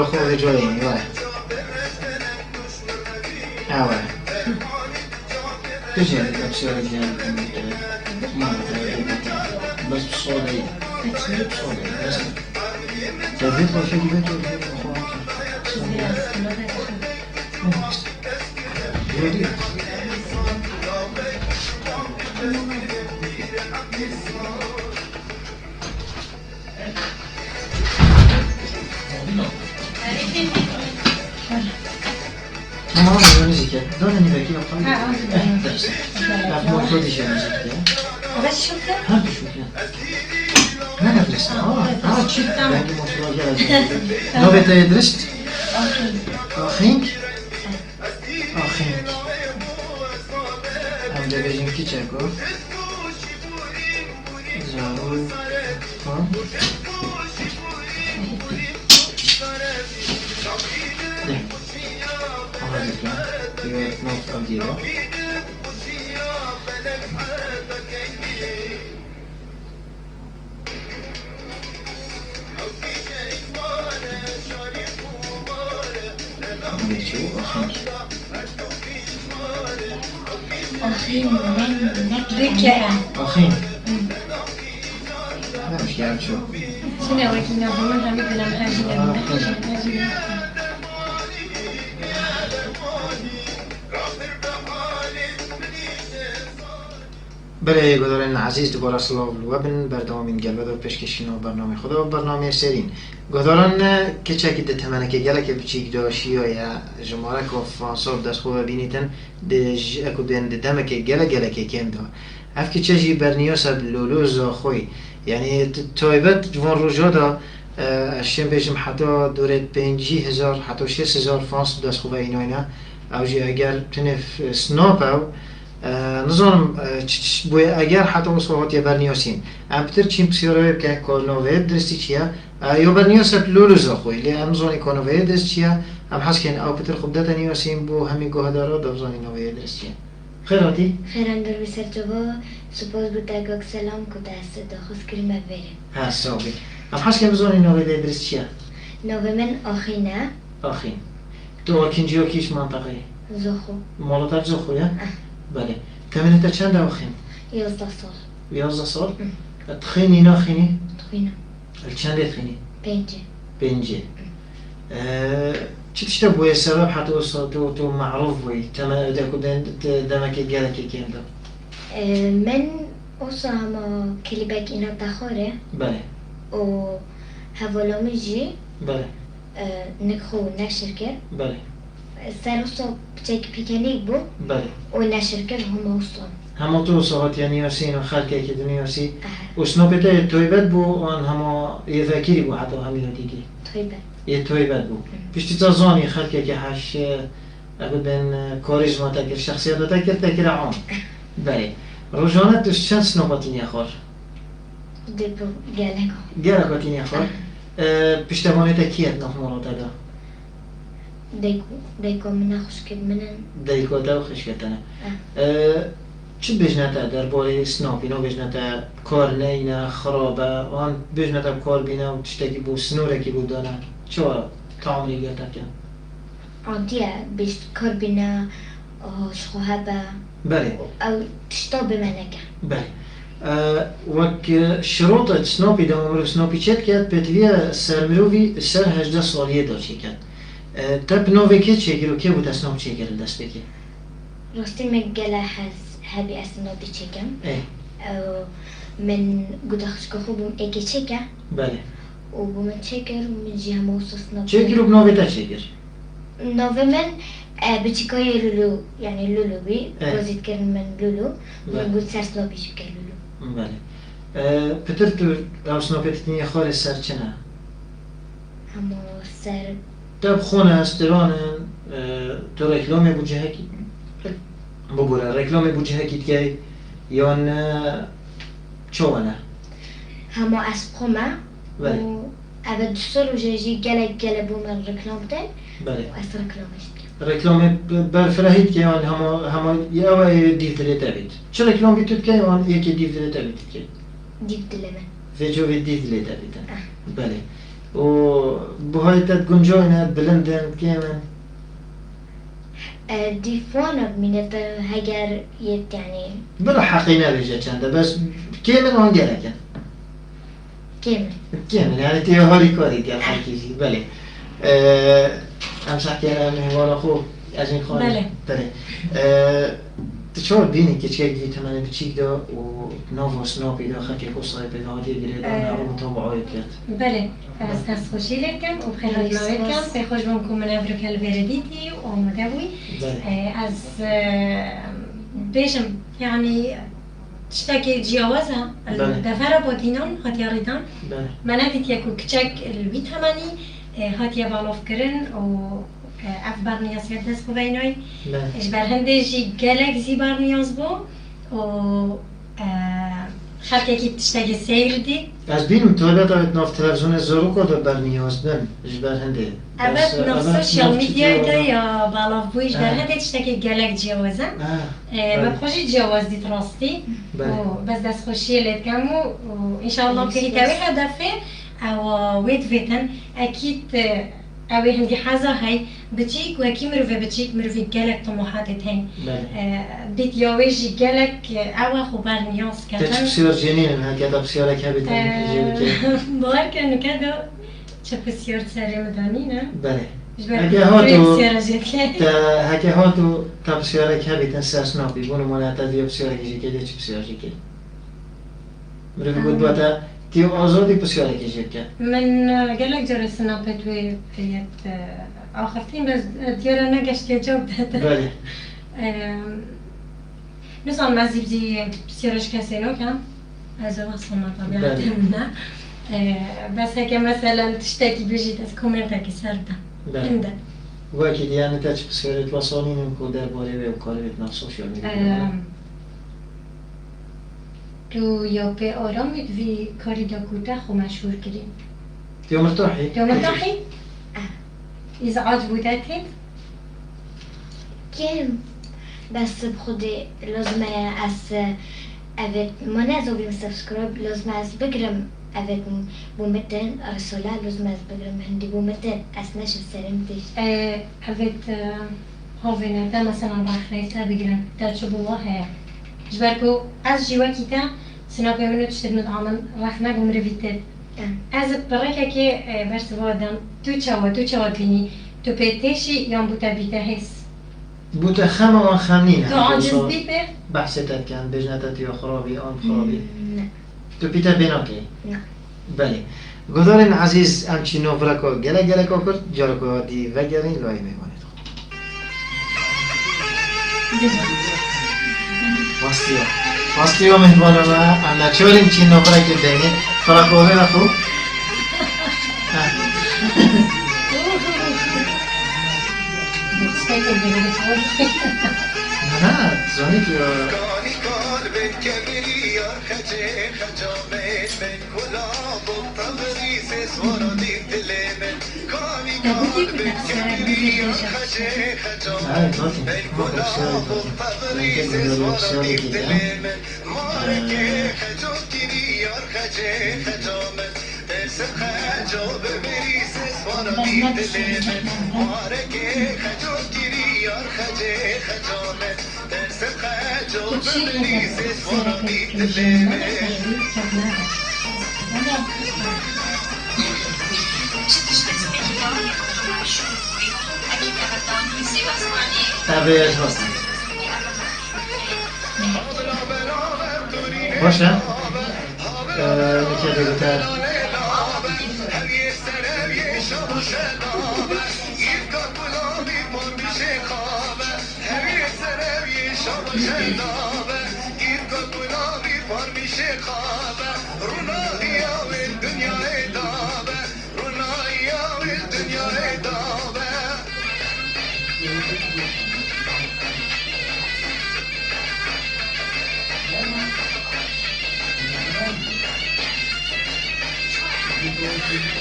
خود جایی وای آوه بجي بسوي جان ما بس بصوري بصوري بس تبدیل باشه دیگه تو دیگه ما موزیکه داره نیوکی آخری درسته رفت موتو دیشه موزیکه بس شو كده؟ هر دو شوکه نه ندرسته چی؟ رنگی موتو گرد نوبت درست آخینک آخینک هم ده بجیم کی چکو زارو ده Ama lütfen bir not alıyorum. أخين ذكاء أخين لا مش قاعد شو شنو وجهنا هم هم كلام هاجي بله گذارین عزیز دوباره سلام و بن بردامین گل و پیشکشین و برنامه خدا و برنامه سرین گذارن که چکی ده تمنه که گله که بچیک داشی یا جماره که فانسور دست خوب بینیتن ده اکو دن ده دمه که گله که کم دا اف که چجی برنیاس بلولوز خوی یعنی تایبت جوان روژا دا اشیم بیشم حتی دورت 5000 حتی 6000 فانس دست خوب ایناینا او جی اگر تنف سناپ او نظرم بوی اگر حتی اصلاحات یا برنیاسین امپتر چیم بسیاره که کارنوه درستی چیه یا برنیاست لولوزا خوی لی ام زانی کارنوه درست چیه ام حس کن او پتر خوب دتا نیاسین بو همین گوه دارا دو زانی نوه درست چیه خیراتی؟ خیران در بسر جوا سپاس بود اگاک سلام کده است داخل کریم بره ها سابی ام حس کن بزانی نوه درست چیه؟ نوه من آخینه آخین تو آکینجی کیش منطقه؟ زخو مالاتر زخو یا؟ بله تمنه تا چند آخین؟ 11 سال 11 سال؟ تخینی ناخینی؟ تخینه چند تخینی؟ 5 چی تشتا بوی سبب حتی تو معروف بوی تمام دمکی گله که کم دا من اوسا هما کلیبک اینا تخاره بله و هوالامی جی بله نکخو نشرکر بله سر اوسا بچک پیکنیک بو بله و نشرکر هم اوسا همه تو ساعت یعنی یاسین و خلقه که دنیاسی و سنوبته تویبت بو آن همه یه ذکری بو حتی همین دیگه طیبه یه تویبت بو پشتی تا زانی خلقه که هش اگه بین کاریزما تکر شخصیت تکر تکر عام بله روزانه تو چند سنوبتینی خور؟ دبو گله گره کتینی خور؟ پشتوانه تا کیت نخمارو تدا؟ دیکو من خوش کد منن دیکو تا خوش کتنه چی بجنتا در باره سناپی نو بجنتا کار نینا خرابه آن بجنتا کار بینا و تشتکی بو سنوره کی بو دانه چوا تعاملی گرتا کن؟ عادیه بیشت کار بینا شخوهبه بله او تشتا بمنکه بله وک شروط سناپی دام امرو سناپی چت کرد پتوی سرمروی سر 18 سالیه دا چی کرد تب نوی که چه گیرو که بود اسناپ چه گیرد دست بکی؟ راستی مگله هبی اسنا بچکم ای من گودخش که خوبم ایکی چکه بله و بومن چکر و من جی هم اوساسنا چه گیرو بنوی تا چه گیر؟ نوه من بچکای لولو یعنی لولو بی بازید کردن من لولو من گود سرسنا بیشم که لولو بله پتر تو او سناپیت نیا خار سر چنه؟ همو سر تب خونه استران تو رکلام بوجه هکی ببوره رکلام بوجه هکی که یا نه چوانه همو اسب خمه و بله اول دوستان و جایی گله بومن رکلام ده بله و از رکلامش دیم رکلام برفراهید که آن همه یه اوه دیو دلیت بید چه رکلام بیتود که آن یکی دیو دلیت بید که دیو دل من ویجو وی دیو دلیت بید بله و بهایتت گنجاینه بلندن کیمن دیفون بمینه هگر یت یعنی بلا حقیقه بیجه چنده بس کیمن آن گرکن کیمن كامل يعني تي هاري كاري ديال حكيتي بله امسح كان مهوار اخو از این خانه بله. بله تشعر بینی که چه گیت تمنه بچیک دا و ناف و پیدا خاکی قصه پیدا هادی گرید آن رو مطابعه کرد بله از دست خوشی لکم و بخیر نوید کم به خوش بم من افرو کل بردیتی و آمده بوی از بیشم یعنی تشتكي جیاوازه دفره بادینان هاتیا ریدان من ندید یکو کچک الویت همانی هاتیا بالاف کرن و اف برنیاز کرد دست بینای اجبر هنده جی گلک زی برنیاز بو و خلقه کی تشتكي سیر دی از بینم طالبت آوید ناف تلویزیون زارو کده برنیاز بن اجبر هنده اول ناف سوشیال میدیا ده یا بالاف بو اجبر هنده تشتكي گلک جیاوازه ما بخوشی جیاواز دیت راستی بس دست خوشی لید کم و انشاءالله که هیتاوی هدفه او وید فیتن اکید اوی هندی حزا هی بچیک و اکی مروفی گلک طموحاتت هین دیت یاویجی گلک او خوبر نیاز کردن تش بسیار جنین ها کده بسیار که بیتن باور کنو کدو چه بسیار سری مدانی نه؟ بله اگه ها تو تا بسیاره که بیتن سرس نابی بونو مالیتا دیا بسیاره که جیکه دیا چه بسیاره جیکه مروفی بود باتا تیو آزادی بسیاره که جیکه من گلک جاره سناپت وی فیت آخرتین بس دیاره نگشتی جواب داده بله نسان مزیب زی بسیارش کسی نو کم از او اصلا طبیعت نه بس هکه مثلا تشتاکی بجید از کومنتا که سردم هنده وکی دیانه تا چه بسیارت واسانی نمکو در باره و کاری بیتنا سوشیال میدیا تو یا به آرامید وی کاری دا کوته خو مشهور کریم تو مرتاحی؟ تو مرتاحی؟ ازعاج بودتید؟ كم بس بخدي لازم أس أبد ما نازوبي سبسكرايب لازم أس بقرم أبد بومتن رسالة لازم أس بقرم هندي بومتن أس نشر سلامتش أبد هاوينا تا مثلا راخنيتا بقرم تا شبوه هيا جبركو از جوا كيتا سنابي منو تشتري عمل راخنا بمرفيتت از بركة كي برس وادم تو چاوا بيني تو بيتشي يوم بوتا بيتا هيس بوتا خم و خمنين تو عاجز بيبه بحثتت كان بجنتت يا خرابي آن خرابي تو بيتا بيناكي نه بله گذارین عزیز همچین نوفرکا گله کرد جارکا دی وگرین لای میمانید واستیا مهمانم اما چوریم چین نوفرکی دینید فراکوه نخو نه زانی که تابعیت هست باشه میشه بگوتر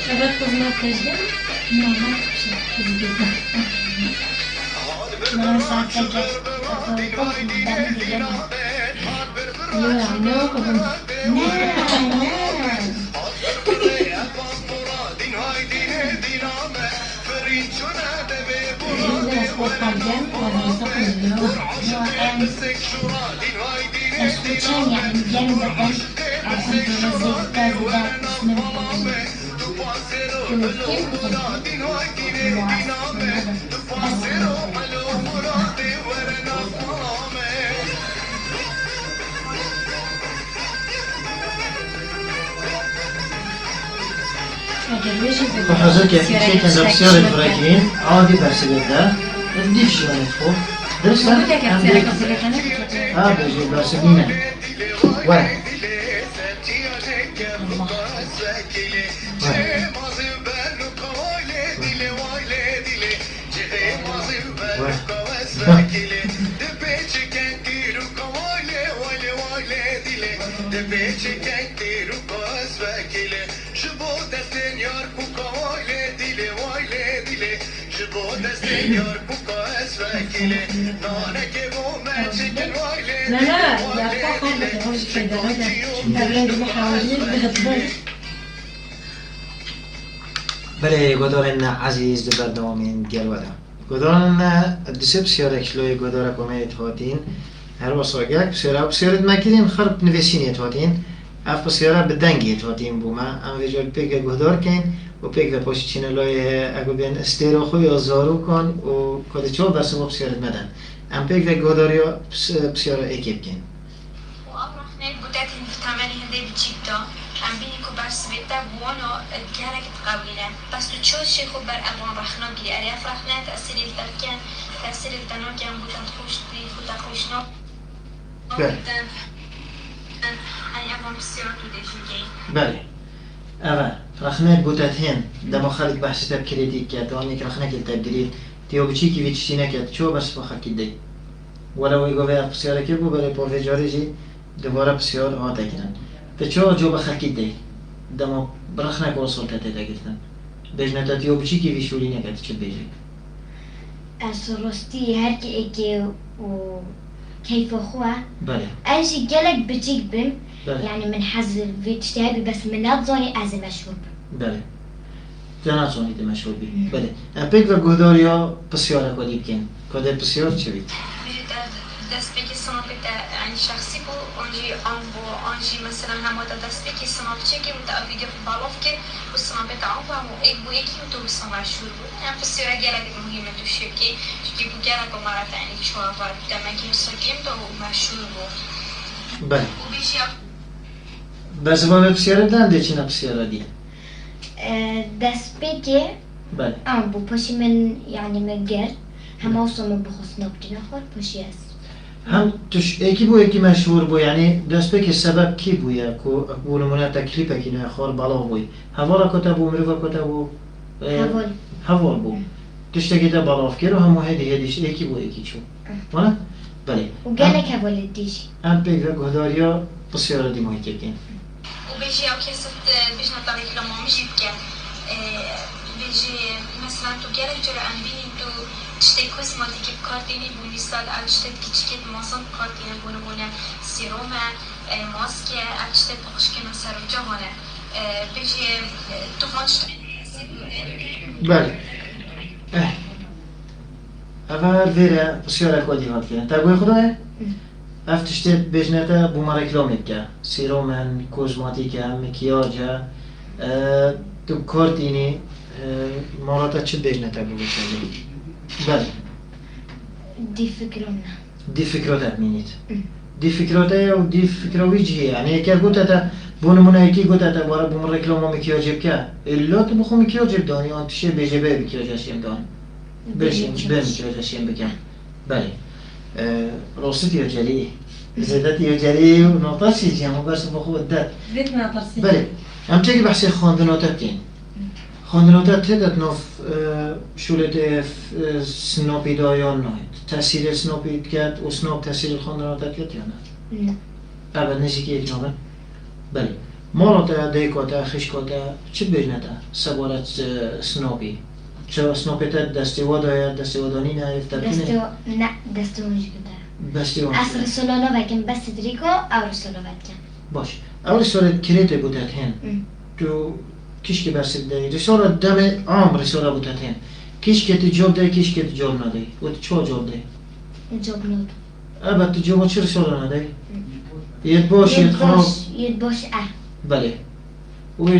شباب خدمات تجديد؟ نه نه ما ساعت تجد لا لا از خود خالدن و نستخدم اسكوتشان يعني جنب بدن عشان تنزل تازداد اسم حضرت كيف كان بسيار البراكين عادي برسلته نديف شو ندخل درسنا بيجي برسلينا واحد لا لا يا فقط مش كده هذا محاولين بهالضبط بله گدارن عزیز در برنامه گلوده گدارن دسه بسیار کلوی گداره کمیت هاتین هر وساگک بسیارت مکیدین خرب نویسینیت هاتین اف بسیاره بدنگیت هاتین بوما ام ویجال پیک گدار کن و پیک و پاشی چینلای اگه بین استیرا یا زارو کن و کده چه برسه با بسیارت مدن ام پیک و گداریا بسیاره اکیب کن و امروز نه بودت این تمامی هنده بچیتا ام بینی که برس بیتا بوانا گره که تقوینه بس تو چوز شی خوب بر اقوام رخنا گیری اری اف رخنا تأثیر الترکن تأثیر التناکن بودن خوش دی بودن خوشنا بودن ای اقوام بسیار تو دیشون بله اول رخنات بوتاتين دم خالد بحث تاب كريتيك كات وانك رخناك التبديلين تيو بتشيكي فيتشتينا كات شو بس بخاك دي ولو يقول بيع بسيارة كيبو بري بوفي جاريجي دوباره بسيار هاتا كنن تشو جو بخاك دي دم برخناك وصل تاتا كتن بجنة تيو بتشيكي فيشولينا كات تشد بيجي السروستي هركي اكي و كيف اخوه بله انشي جلك بتيك بم بله يعني من حز فيتشتابي بس من نظري از مشروب بله جانا صوني دي مشهور بي بله امبيك و گوداريا بسيارة كودي بكين كودي بسيار چه بيت دست بگی سنابت یعنی شخصی بو آنجی آن بو آنجی مثلا همه دست بگی سناب چکی و تا ویدیو بالاف که و سنابت آن بو هم ایک بو یکی و تو بسام مشهور بود هم بسیار گله مهمه تو شبکی چکی بو گله که مرات یعنی چهار بار دمکی مسکیم تو مشهور بود بله و بیشی بس با بسيارة دان دي چنا بسيارة دي دست بگی بله ام بو پاشی من يعني مگر هم اوصل بخص نبتي نخور پاشی است هم توش ایکی بو ایکی مشهور بو یعنی دست به که سبب کی بویا کو بولمونه تکلیف کی نه خال بالا بوی هوارا کتابو مروه کتابو هوال هوال بو توش تکی تا بالا فکر و همو هدیش ایکی بو ایکی چو ولی بله وقالك هوال دیش ام پیک و گهداریا بسیار دی ماهی کردین و بیشی او کسی بیشتر طریق لما میشید که بیشی مثلا تو گله جلو انبینی تو چته کسماتیک کارتینی بونی سال اچته کیچکت ماسون کارتینی بونه سیروم ماسک اچته بخشکن سر جهانه بیشی تو فانش بله اول ویره بسیار اکوادی هات کردن تاگوی خداه افتشتت بجنتا بوما رکلامت که سیرومن کوزماتیکه مکیاجه تو کارتینی ماراتا چه بجنتا بگو شده بله دي فكرنا دي فكرات مينيت دي فكرات او دي فكره ويجي يعني كي قلت تا بون منايكي قلت تا برا بوم ريكلام مكياج بكا الا تبخو مكياج داني انت شي بيجي بي مكياج شيم دان بيجي مكياج شيم بكا بله روسيتي وجري زادتي وجري ونطشي جام بس بخو الدات بيتنا طرسي بله هم تيجي بحسي خواندنوتات كاين خواندنوتات تدت نوف شولت سنوبي دایان نهید تاثیر سنوبی کرد و سنوب تاثیر خواندنوتات کرد یا نه؟ نه اول نزدیکی یک نوبه؟ بله مالا دیکاتا خشکاتا چه بجنتا سوالت سنوبی چه سنوبی تا دستی وادانی نه افترکینه؟ نه دستو مش كده دستی وادانی اصل سولانو وكن بس دريكو او سولانو وكن باش اول سوالت کریت بودت هن تو کش که برسید دایی رسالة دم عام رسالة بودت هن کیش که تو جواب ده کیش که تو جواب نده و تو چه جواب ده؟ جواب نود ابد تو جواب چرا سوال نده؟ ید باش ید خراب ید باش بله و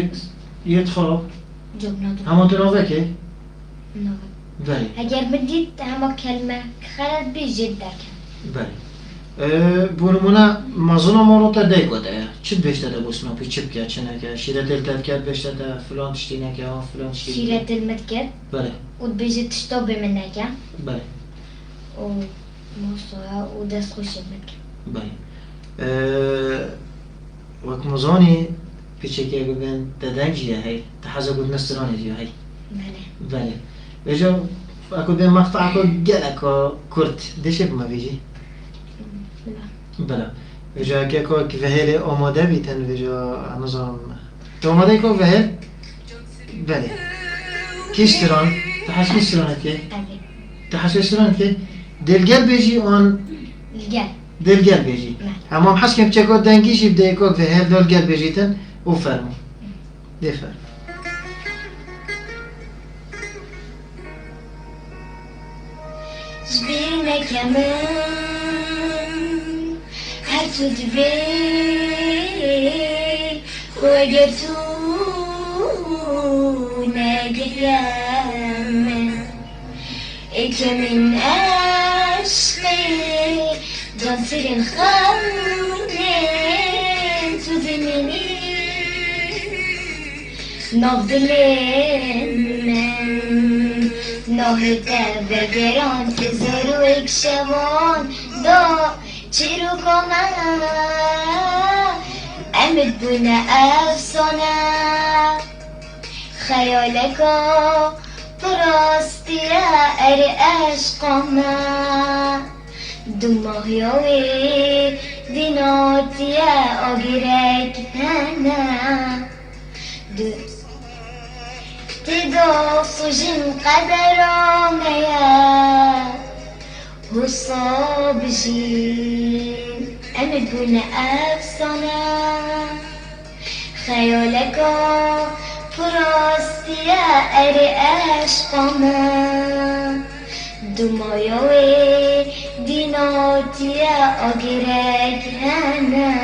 ید خراب جواب نود همه تو نوه که؟ نود بله اگر بدید همه کلمه خرد بیجید درکن بله بونمونه مازونا ما رو تا دی گده چی بیشتر ده بوسنا پی چی بکرد چه نکرد شیره دل دل کرد بیشتر ده فلان تشتی نکرد فلان تشتی شیره دلمت کرد بله و بیجید تشتا بمن نکن بله و مصطوعه و دست خوشی مکن بله وقت مزانی پیچه که ببین دادن جیه هی تحضر بود نسترانی جیه هی بله بله بجا اكو بين مقطع اكو جلك كرت ديش بما بيجي بلا بجا كيكو كفهيل آماده بيتن بجا نظام تو آماده كو فهيل بله كيش تران تحس كيش تران كي أبي تحس كيش تران كي دلجل بيجي اون الجل دلجل بيجي نعم. اما حس كم تشكو دنگيش يبدا يكو فهيل دلجل بيجيتن وفرمو دي فرم جبينا كمان هاتو دبي وقتونا قيام إك من أشقي جنسر الخمرين تدمني نفضلين نهده بگران تزارو ایک شوان دا چیرو کنم امید بونه افسانه خیالکا پراستیه اری عشقامه دو ماهیوی دیناتیه آگیرک تنه دو تدوسجن قدراميا وصاب جين أنا دون أفسانة خيالك فراستيا أري أشقاما دمايوي ديناتيا أجرك هنا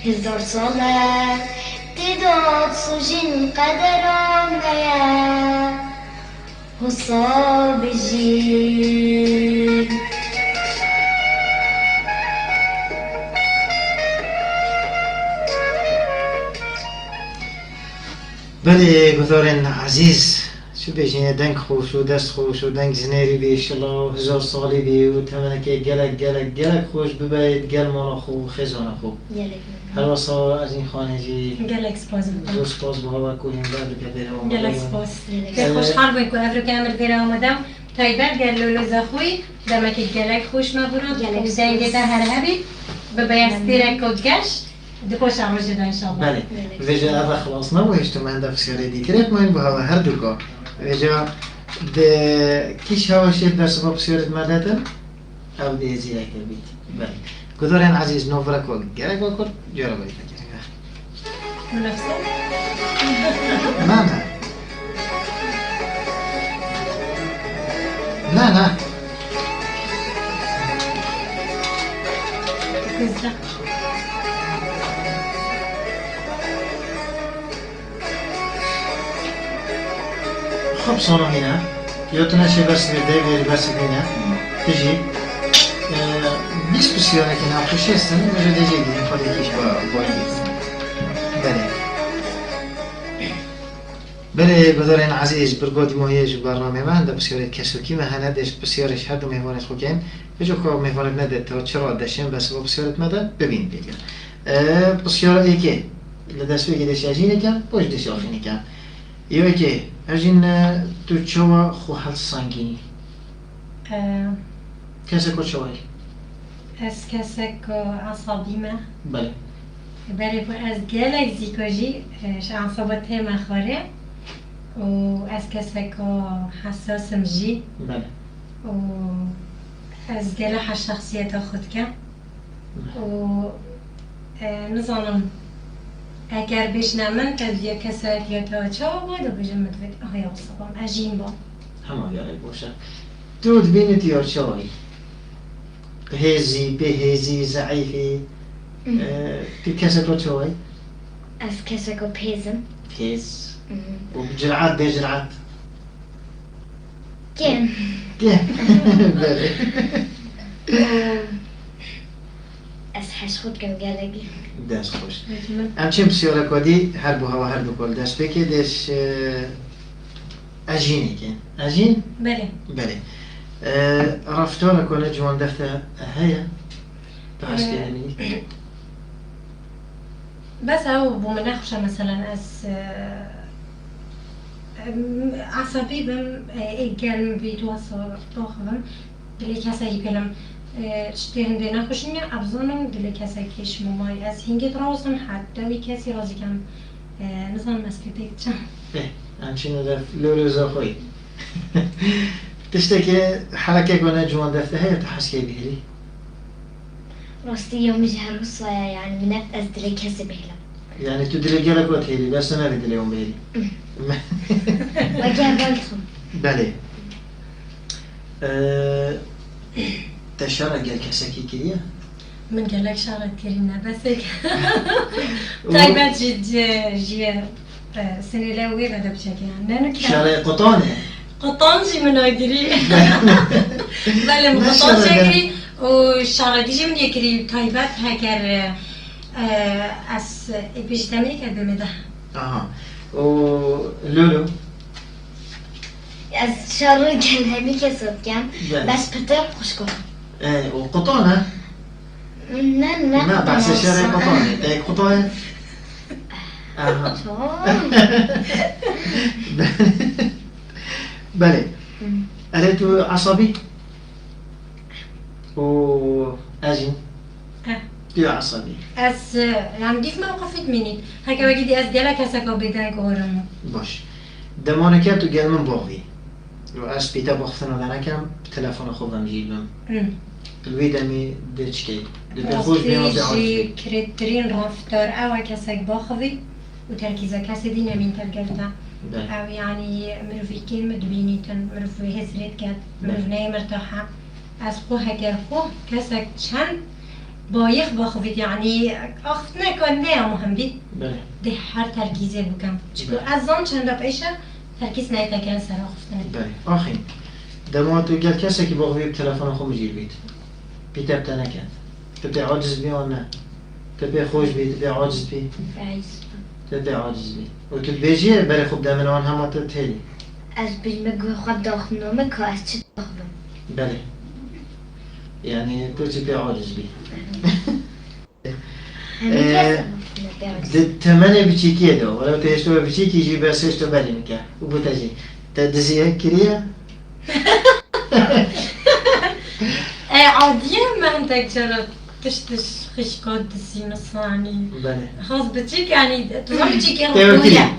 هزار ساله تداد سجن قدرام غيا وصاب جين بله گذارن عزیز شو بيجينا دنك خوش و دست خوش و دنك زنيري بي إنشالله هزار سالي بي و تمنكي گلك خوش بباید گل مانا خو خزانا خو هر وصا از این خانه جی گلک سپاس زور سپاس بها و کوهیم بر بکبیره و گلک سپاس که خوشحال بین که افریقا امر بیره آمدم تایبت گل لولوزا خوی دمکی گلک خوش مبورم و زنگه ده هر هبی ببایستیره کدگشت دکوش عمر جدا انشالله بله ویجا اول خلاص نبویشت من دا بسیاره دیترک من بها هر دوکا ویجا ده کیش هواشید در سبب بسیارت مددن او ده زیره که بید بله گذارین عزیز نوفرک و گرک و کرد جارا باید فکر منافسه نه گزده خب سانا هنا يوتنا شي بس بدي بس هنا تجي بسيارة كنا بخشيستن نجد يجي دي خلي كيش بله بدارین عزیز برگودی ماهیج برنامه من در بسیار کسوکی مهنه داشت بسیارش هر دو مهمانت خوکن بجو که مهمانت نده تا چرا داشتیم بس با بسیارت مده ببین دیگه بسیار ایکی لدستوی که داشت اجینه کن باش داشت آخینه کن یا ایکی اجین تو چوا خو حل سنگینی کسی که چوایی از کسی که عصابیمه بله برای از گلک زیکاجی عصابت مخاره و از کسی که حساسم جی بله و از گله شخصیت خود کن و نزانم اگر بشنمن که دیگه کسایت یا تا چه بود و بجمد ود آهای عصابم اجین با هما قالك بوشا تود بينت يور شوي هزي بهزي ضعيفي في كسر شوي از کسکو پیزم هز وبجرعات بجرعات کن كيف بله از حش خود کم گلگی دست خوش ام چیم بسیاره کدی هر بو هوا هر دو کل دست بکی دش اجینی کن اجین بله بله رفتار کنه جوان دفته هيا تحس كلامي بس هو بمناقشة مثلا از عصبي بم ايجان بيتواصل طاقم دلی کسایی پلم شته هنده نخوشینی ابزانم دلی کسایی کش ممای از هنگی درازم حتی وی کسی رازی کم نظام مسکتی چم همچین دف لولو زاخوی تشتكي حركة كنا جوان دفته هي تحس كي بهلي راستی یوم جهروس يعني منات از دلی کسی بهلم يعني تدري جالك وتهيلي بس أنا بدي اليوم بهلي وجه بالكم بله تشارة جال كساكي كذا من قال لك شغلة كريمة بس هيك طيبات جي سنة لوي بعد بشكل يعني شارة قطانة قطانجي من أجري بله قطانجي أجري وشغلة ديجي من يكري طيبات هكر از بيجتمعي كده مده ولولو از شارو گل همی کسب کم بس پتر خوش کنم وقطانة نه ما بحث شارة قطانة تاك قطانة بله أريتو عصبي وأجن دي عصبي از يعني ديف موقفت مني هكا وجدي از جالك هسكو بداية قورم باش دمانه كاتو قال من بوغي لو أس بيتا بوختنا لنا كم تلفون خودم جيبم الويدمي ديتشكي خوش بيما راستي كريترين رفتار أو كسك باخذي وتركيزه كاسي دي نمين تلقلتا أو يعني مروفي كلمة دوينيتن مروفي هزريت كات مروفناي مرتاحة از خوها كرخوه كسك شان بايخ باخذي يعني أختنا كنا مهم بي ده هر تركيزه بكم چكو أزان چند بيشه تركيز نايتا كان سر أختنا بله آخين دمانتو قال كسا كي باخذي بتلفون خو مجير بيت بيتا بتانا كان تبي عاجز بي ولا نا تبي خوش بي تبي عاجز بي تبي عاجز بي وتبيجي بري خب دامنوان هما تتهلي از بيجمع خود داخل نمك از چه داخل بله يعني تبي عاجز بي تمنى بتشيكي ده ولو تيشتو بتشيكي يجي بس يشتو بالي مكان وبتجي تدزيه كريه عادية ما عندك جرب تشتش خشقات دسين الصاني بله خلاص بتشيك يعني تظن بتشيك ركوية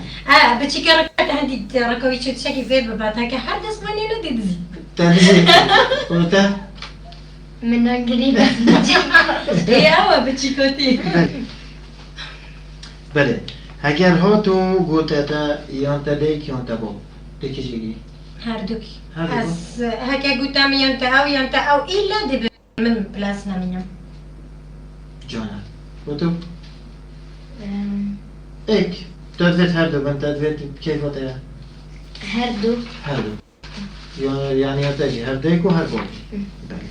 بتشيك ركوية عندي ركوية شو تشكي فيه ببعتها كحد اسمعني لو تدزي تدزي وتا من قريبة ايه هوا بتشيكوتي بله هگر ها تو گوتتا یانتا دیک یانتا بو دیکی جیگی هردوك as هكا قدامي ينتا أو إلا دي من بلاسنا منهم جانا وتو ايك تدفت هردو من تدفت كيف وتايا هردو يعني ينتجي هرديك وهربو بله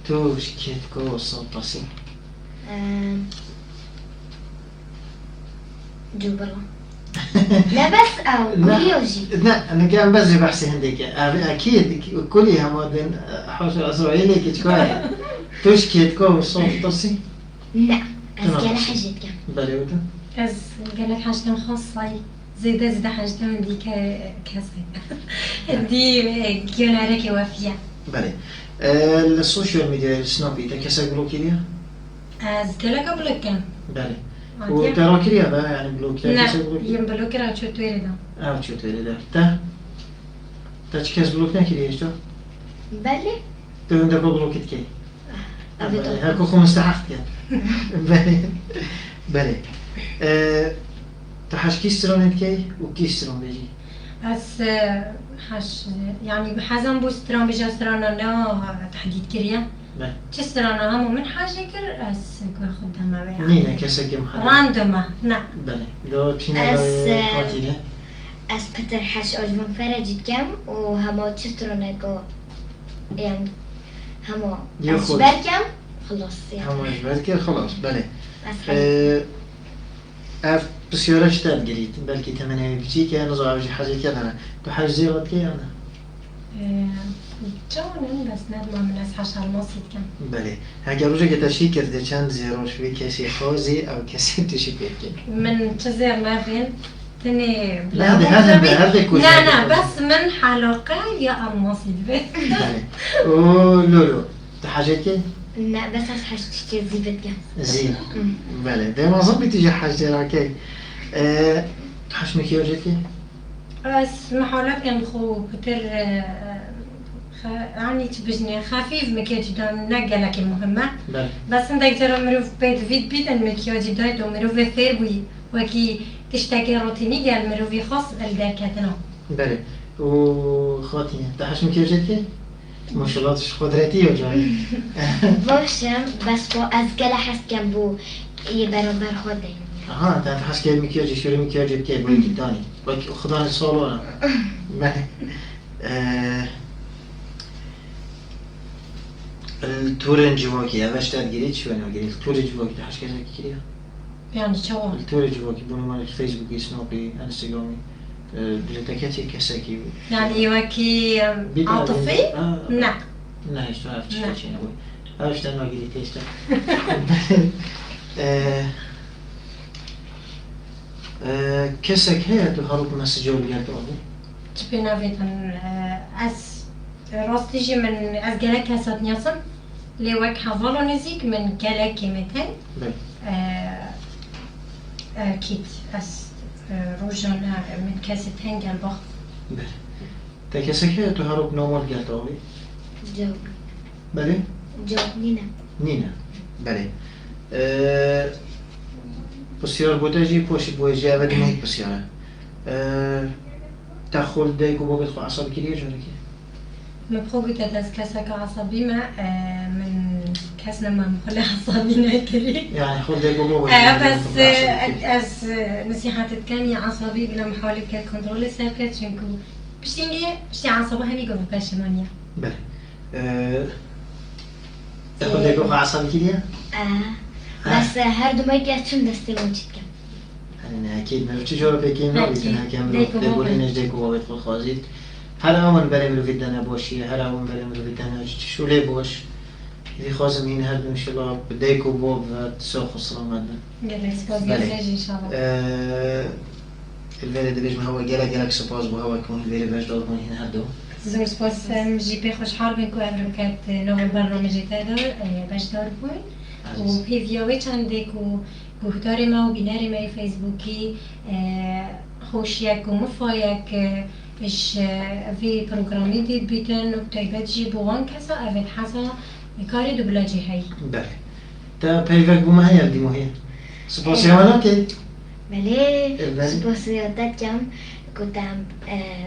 تو شكيتكو صوتاسي جبرة لا بس أو بيولوجي لا أنا كان بس بحسي هنديك أكيد كلها مودن حوش إسرائيلي كتكوها تشكيتكو صوتاسي لا أزكى حاجتك بلي وتا از قالك حاجة خاصة زيدا حاجة من دي كاسي دي جنارك وافية بلي السوشيال ميديا سنابي تكسر بلوكيريا از قالك بلوكن بلي وتراكيريا بقى يعني بلوك لا يم بلوكرا شو تريده شو تريده تا تشكيس بلوك نكري ايش تو بلي تو عندك بلوك كي أبدا هاكو خو مستحق بلي بلي تحش كيسترون كي وكيسترون بيجي بس حش يعني بحزم بو ستران بجا سترانا لا تحديد كريا بله چه سترانا همو من حاجة كر اس كو خودم ما بيع نينا كسك محل راندوما نا بله لو تشينا خاطينه از پتر حش آجمان فرجید کم و همه چطورانه که يعني همه ياخد. أشبال كم خلاص يعني هم اجبر خلاص بله أسخن اف بسيارة شتاد قريت بلكي تمنى بيجي كي انا زعاوجي حاجة كذا انا بحاج زيرات كي انا جوانن بس ندما من از حشر ماسید کم بله اگر روزه که تشریح کرده چند زیران شوی کسی خوزی او کسی تشی پیکن من چه زیر ما بين تاني لا ده هذا بهذا كل لا بس من حلقة يا الماصي بيت بله او لولو تحاجة كي لا بس از حش تشتي زيبت كم زين بله ده ما ظن بتيجي حاجة راكي تحش مكياجة كي بس محاولات كان خو كتير يعني تبجني خفيف مكياج دام نقلك المهمة بله بس انت ترى مروف بيت فيد بيت المكياج دايتو مروف ثيربوي وكي تشتكي روتيني قال مروفي خاص الدكاتنا بله و خاطينه تحش مكياجة كي ما شاء الله تش قدرتي وجاي باشم بس با از گل حس کم بو یه برابر خود داریم ها انت تحس كي مكياج شوري مكياج كي بوي تاني وك خدان الصالون بله التور جواكي هذا اشتاد قريت شو انا قريت التور جواكي تحش كذا كذا يعني شو التور جواكي بونو مال الفيسبوك سنابي انستغرامي بلتكاتي كساكي يعني وكي عاطفي؟ لا لا ايش تعرف لا. شيء انا اقول ايش ما قريت ايش كسك هي تهرب مسجول قالت والله تبينا فيتن از راستيجي من از جلك هسات نياسم لوك حفالو نزيك من جلك كيمتين بله كيت از روجانا من كاسة هنجل بخ بله تكسك هي تهرب نومال قالت والله جواب بله جواب نينا نينا بله بسیار بودجی پوشید بوی جواب محیط بسیاره تأخذ دايك وبوقت خو عصب كريه جورك مبخوغ تدس كاسك عصبي ما من كاسنا ما مخلي عصبي ناكري يعني خذ دايك وبوقت بس از نصيحة تكاني عصبي بلا محاولة كنترول ساكت شنكو بشتينجي بشتي عصبه همي قبل باشمانيا بله تأخذ دايك وخو عصب كريه بس هر دو ما يقعدون دستمون جدا أنا أكيد ما بتشي جورا بيكين ما أكيد. بيكين هكذا دايك وبوقت. بقولين إيش دايك وبوقت في الخازيت هلا أول بري مرو فيدنا بوشي هلا أول بري مرو فيدنا شو ليه بوش إذا خازم مين هذا إن شاء الله بدايك وبوب تسوق الصلاة مادة قال لي سباس بله. قال إن شاء الله الفيلم ده بيجمع هو جالك سباس بهوا يكون الفيلم باش دور من هنا هدو زوج سباس جي بي خوش حال بنكو أفريقات نوع برنامج تادر باش دار بوين و فيديوهایی چندی که گفتاری ما و بیناری ما فیسبوکی خوش یک و مفایک اش وی پروگرامی دید بیتن و تایبت جی بوان کسا اوید حسا کاری دوبلاجی هایی بله تا پیوک بوما هيا دي مهية سباس يا ولا كي بله بله. سپاسیادت کم كنتم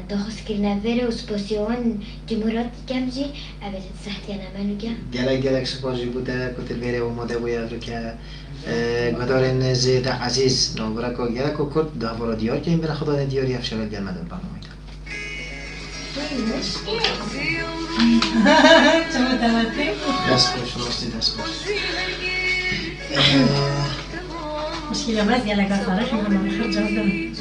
دخوص كرنا فيري وسباسيون جمهورات كم جي أبدا صحتي أنا مالوكا جالك سباس جبودا كنت الفيري ومودا بويا أفريقيا قدرن زيد عزيز نوبركو جالك وكرد دافورا ديار كي بنا خدا ديار يفشل الجال مدى البرنامج دست باش راستی دست باش مشكلة ما زي لك صراحة ما بخرج جوزهم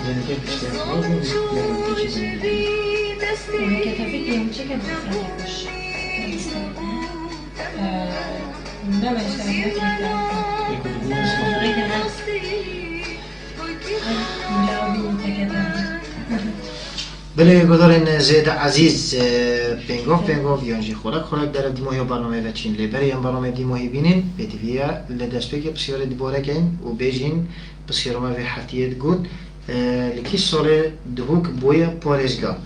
یعنی که بیشتر خواب یا چیزی كتبت يوم شكل لا ما اشتغلت بله گذارین زید عزیز پنگاف یانجی خوراک در دیماهی برنامه و چین لیبری هم برنامه دیماهی بینین به تیویا لدسته که بسیار دیباره کن و بیجین بسیار ما به حتیت گود لکی سال دهوک بوی پارزگاه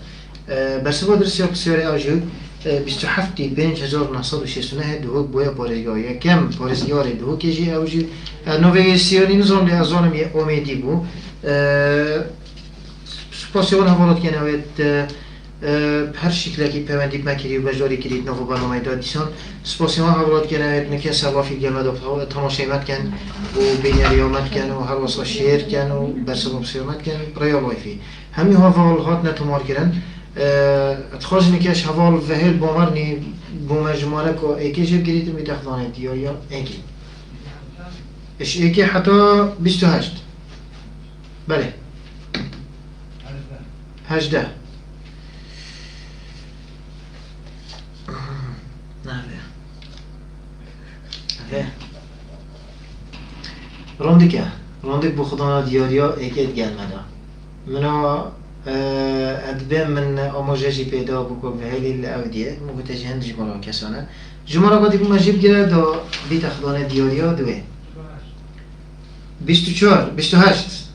بس با درستی بسیار آجود 27,569 دهوک بوی پارزگاه یکم پارزگاه دهوک جی آجود نوی سیانی نظام لیازانم یه امیدی بو سپاسیون حوالات که نوید هر شکلی که پیوندی مکری و بجاری کردید نو برنامه دادیسان سپاسیون حوالات که نوید نکه سلافی گرمه دو تماشایمت کن و بینیاریامت کن و هر واسه شیر کن و برسل بسیارمت کن برای لایفی همین حوال هات نتومار کردن اتخاذ نکش حوال وهل بامرنی بمجموعه که ایکی جب گرید میتخدانه یا ایکی اش ایکی حتی 28 بله 18 نه روندک بو خدانا دیاریا ایکید گلمده منو ادبه من آموزشی پیدا بکن به هیلی الاودیه مگوتجی هند جمارا کسانه جمارا قدی بو مجیب گره دا بیت خدانا دیاریا دوه 24 28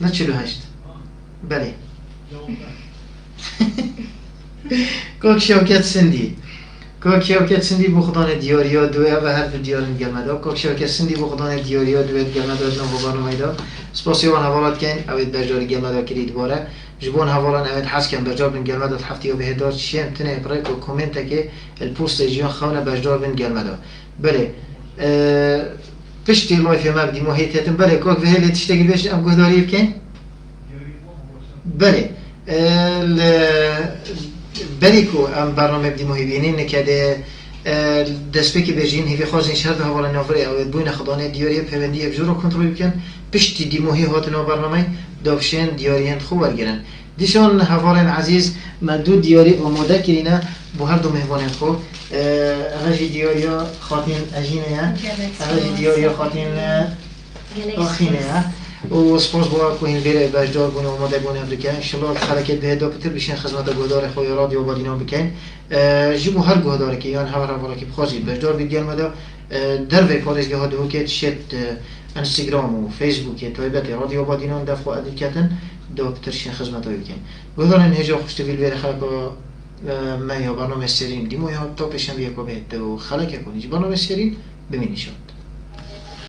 نه 48 بله کوک شوکت سندی بو خدان دیاریا دوه و حرف دیار گلمده کوک شوکت سندی بو خدان دیاریا دوه گلمده نو برنامه دا سپاسیون حوالات کن اوید برجار گلمده کرید باره جبون حوالان اوید حس کن برجار بن گلمده هفته و بهدار شیم تنه برای و کومنت که الپوست جیان خونه برجار بن گلمده بله پشتی لایف ما بدی محیطیتم بله کوک به هلی تشتگی بهش ام گهداری بکن بله بریکو ام برنامه بدی محیبینین نکده دست بکی بجین هیوی خوازین شرط حوالا نافره اوید بوین خدانه دیاری پیوندی ابجور رو کنترول بکن پشتی دی محی هات نو برنامه دافشین دیاریان خوب برگرن دیشان حوالان عزیز من دو دیاری آماده کرینه با هر دو مهوان خوب اغاجی دیاریا خاطین اجینه اغاجی دیاریا خاطین آخینه و سپاس با کوهین بیره بجدار بونه آماده بونه امریکا انشالله حرکت به هدا پتر بشین خدمت گهدار خوی رادیو بادینا بکن جیبو هر گهداره که یان هر حوالا که بخوازید بجدار بیدگل مده در وی پارزگاه ها دهو که شد انستگرام و فیسبوک تایبت رادیو بادینا دفعه عدید کتن دو پتر شین خدمت های بکن گهدارن هجا خوشتویل بیره خلقا ما یا برنامه سرین دیمو یا تا پیشن بیه که به هدا خلقه کنی برنامه سرین ببینیشون